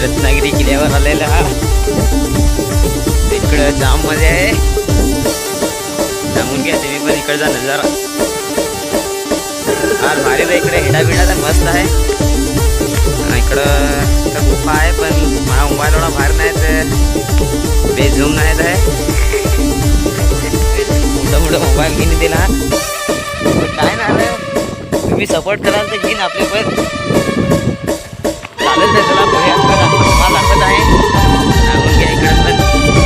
रत्नागिरी किल्ल्यावर आलेला हा. इकडं जाम मजा आहे. सांगून घ्या तुम्ही पण इकडचा नजारा फार भारी आहे. इकडे हिडा बिडा तर मस्त आहे. इकडं गुफा आहे पण माझा मोबाईल एवढा बाहेर नाही तर बेझूम नाही आहे. मोठा मोबाईल घेऊन दिला काय ना तुम्ही सपोर्ट कराल तर घेईन आपले पण चालेल. तर चला पुढे तुम्हाला दाखवत आहे. सांगून घ्या इकडं पण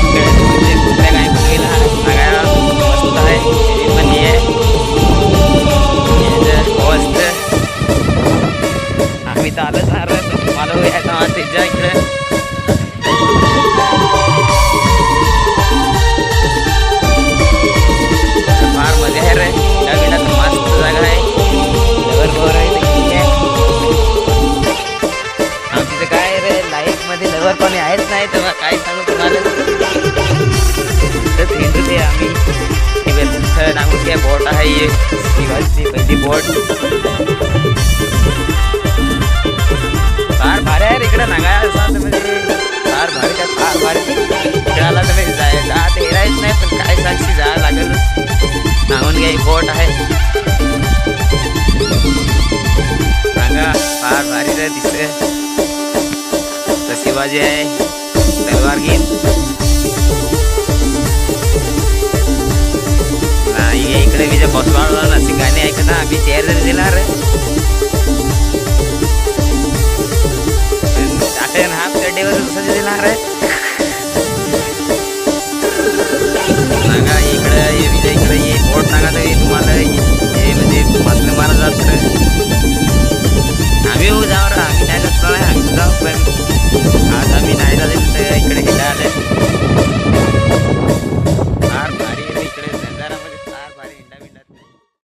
इकडे कुठल्या काय बघायला सांगायला मस्त आहे. हे पण हे आहे मस्त. आम्ही तर आलंच ना तुम्हाला यायचा त्याच्या इकडे फार मजा आहे रे. त्या विडात मस्त जागा आहे. लवर कवर आहे आमची तर काय रे लाईफ मध्ये लवर कोणी आहेच नाही तेव्हा काय सांगू तुम्हाला. फिरतो ते आम्ही सांगून घ्या. बोट आहे शिवाजी पहिली बोट फार भारी आहे इकडे नागायला असा म्हणजे फार भारी का फार भारी. खेळायला तर जा ते हेरायच नाही पण काय साक्षी जा लागेल. सांगून घ्या बोट आहे सांगा फार भारी रे दिसते. तर शिवाजी आहे तलवार घेईन नाही. इकडे मी जे बसवाडला ना सिंगाने ऐक ना आम्ही चेअर जरी देणार